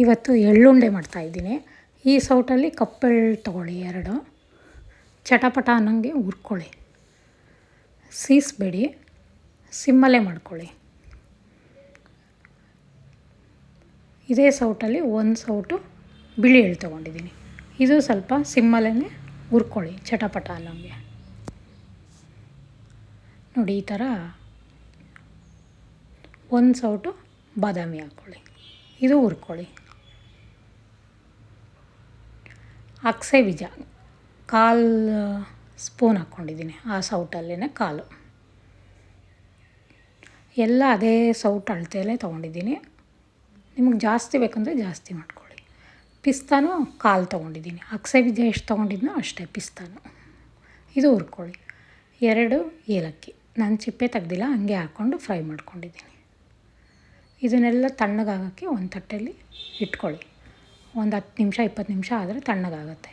ಇವತ್ತು ಎಳ್ಳುಂಡೆ ಮಾಡ್ತಾಯಿದ್ದೀನಿ. ಈ ಸೌಟಲ್ಲಿ ಕಪ್ಪೆಳ್ಳು ತೊಗೊಳ್ಳಿ 2, ಚಟಪಟ ಅನ್ನೋಂಗೆ ಹುರ್ಕೊಳ್ಳಿ, ಸೀಸಬೇಡಿ, ಸಿಮ್ಮಲ್ಲೇ ಮಾಡ್ಕೊಳ್ಳಿ. ಇದೇ ಸೌಟಲ್ಲಿ 1 ಸೌಟು ಬಿಳಿ ಎಳ್ಳು ತೊಗೊಂಡಿದ್ದೀನಿ. ಇದು ಸ್ವಲ್ಪ ಸಿಮ್ಮಲ್ಲೇ ಹುರ್ಕೊಳ್ಳಿ, ಚಟಪಟ ಅನ್ನೋಂಗೆ. ನೋಡಿ ಈ ಥರ 1 ಸೌಟು ಬಾದಾಮಿ ಹಾಕ್ಕೊಳ್ಳಿ, ಇದು ಹುರ್ಕೊಳ್ಳಿ. ಅಗಸೆ ಬೀಜ 1/4 ಸ್ಪೂನ್ ಹಾಕ್ಕೊಂಡಿದ್ದೀನಿ, ಆ ಸೌಟಲ್ಲೇ 1/4. ಎಲ್ಲ ಅದೇ ಸೌಟು ಅಳತೆಯಲ್ಲೇ ತೊಗೊಂಡಿದ್ದೀನಿ. ನಿಮಗೆ ಜಾಸ್ತಿ ಬೇಕಂದರೆ ಜಾಸ್ತಿ ಮಾಡ್ಕೊಳ್ಳಿ. ಪಿಸ್ತಾನು 1/4 ತೊಗೊಂಡಿದ್ದೀನಿ. ಅಗಸೆ ಬೀಜ ಎಷ್ಟು ತೊಗೊಂಡಿದ್ನೋ ಅಷ್ಟೇ ಪಿಸ್ತಾನು. ಇದು ಹುರ್ಕೊಳ್ಳಿ. 2 ಏಲಕ್ಕಿ, ನಾನು ಚಿಪ್ಪೆ ತೆಗ್ದಿಲ್ಲ, ಹಂಗೆ ಹಾಕ್ಕೊಂಡು ಫ್ರೈ ಮಾಡ್ಕೊಂಡಿದ್ದೀನಿ. ಇದನ್ನೆಲ್ಲ ತಣ್ಣಗಾಗೋಕ್ಕೆ ಒಂದು ತಟ್ಟೆಯಲ್ಲಿ ಇಟ್ಕೊಳ್ಳಿ. ಒಂದು 10 ನಿಮಿಷ 20 ನಿಮಿಷ ಆದರೆ ತಣ್ಣಗಾಗುತ್ತೆ.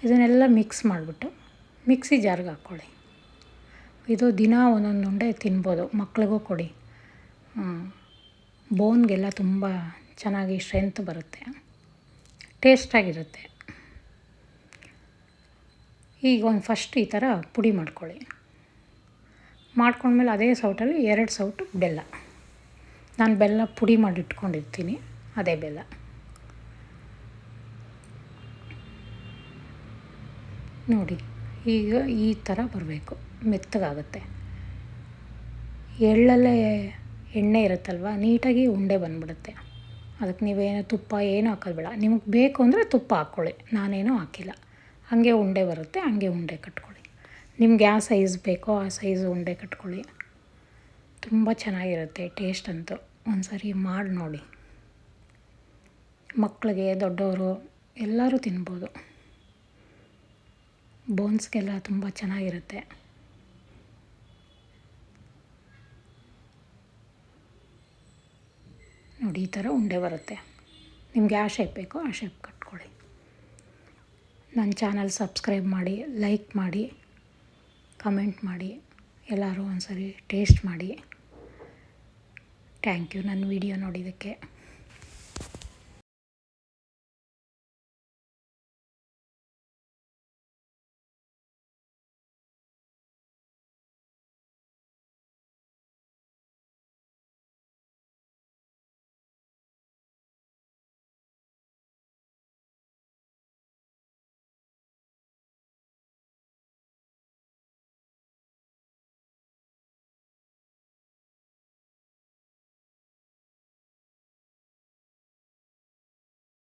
ಇದನ್ನೆಲ್ಲ ಮಿಕ್ಸ್ ಮಾಡಿಬಿಟ್ಟು ಮಿಕ್ಸಿ ಜಾರ್ಗೆ ಹಾಕ್ಕೊಳ್ಳಿ. ಇದು ದಿನ ಒಂದೊಂದು ಉಂಡೆ ತಿನ್ಬೋದು, ಮಕ್ಳಿಗೂ ಕೊಡಿ. ಬೋನ್ಗೆಲ್ಲ ತುಂಬ ಚೆನ್ನಾಗಿ ಸ್ಟ್ರೆಂತ್ ಬರುತ್ತೆ, ಟೇಸ್ಟಾಗಿರುತ್ತೆ. ಈಗ ಫಸ್ಟ್ ಈ ಥರ ಪುಡಿ ಮಾಡ್ಕೊಳ್ಳಿ. ಮಾಡ್ಕೊಂಡ್ಮೇಲೆ ಅದೇ ಸೌಟಲ್ಲಿ 2 ಸೌಟು ಬೆಲ್ಲ. ನಾನು ಬೆಲ್ಲ ಪುಡಿ ಮಾಡಿ ಇಟ್ಕೊಂಡಿರ್ತೀನಿ, ಅದೇ ಬೆಲ್ಲ. ನೋಡಿ ಈಗ ಈ ಥರ ಬರಬೇಕು, ಮೆತ್ತಗಾಗುತ್ತೆ. ಎಳ್ಳಲ್ಲೇ ಎಣ್ಣೆ ಇರುತ್ತಲ್ವ, ನೀಟಾಗಿ ಉಂಡೆ ಬಂದುಬಿಡುತ್ತೆ. ಅದಕ್ಕೆ ನೀವೇನು ತುಪ್ಪ ಏನೂ ಹಾಕೋದು ಬೇಡ. ನಿಮಗೆ ಬೇಕು ಅಂದರೆ ತುಪ್ಪ ಹಾಕ್ಕೊಳ್ಳಿ, ನಾನೇನೂ ಹಾಕಿಲ್ಲ. ಹಾಗೆ ಉಂಡೆ ಬರುತ್ತೆ, ಹಾಗೆ ಉಂಡೆ ಕಟ್ಕೊಳ್ಳಿ. ನಿಮ್ಗೆ ಯಾವ ಸೈಜ್ ಬೇಕೋ ಆ ಸೈಜ್ ಉಂಡೆ ಕಟ್ಕೊಳ್ಳಿ. ತುಂಬ ಚೆನ್ನಾಗಿರುತ್ತೆ ಟೇಸ್ಟ್ ಅಂತೂ. ಒಂದು ಸರಿ ಮಾಡಿ ನೋಡಿ. ಮಕ್ಕಳಿಗೆ, ದೊಡ್ಡವರು ಎಲ್ಲರೂ ತಿನ್ಬೋದು. ಬೋನ್ಸ್ಗೆಲ್ಲ ತುಂಬ ಚೆನ್ನಾಗಿರುತ್ತೆ. ನೋಡಿ ಈ ಥರ ಉಂಡೆ ಬರುತ್ತೆ. ನಿಮ್ಗೆ ಯಾವ ಶೇಪ್ ಬೇಕೋ ಆ ಶೇಪ್ ಕಟ್ಕೊಳ್ಳಿ. ನನ್ನ ಚಾನಲ್ ಸಬ್ಸ್ಕ್ರೈಬ್ ಮಾಡಿ, ಲೈಕ್ ಮಾಡಿ, ಕಮೆಂಟ್ ಮಾಡಿ, ಎಲ್ಲರೂ ಒಂದು ಸರಿ ಟೇಸ್ಟ್ ಮಾಡಿ. ಥ್ಯಾಂಕ್ ಯು ನನ್ನ ವಿಡಿಯೋ ನೋಡಿದ್ದಕ್ಕೆ.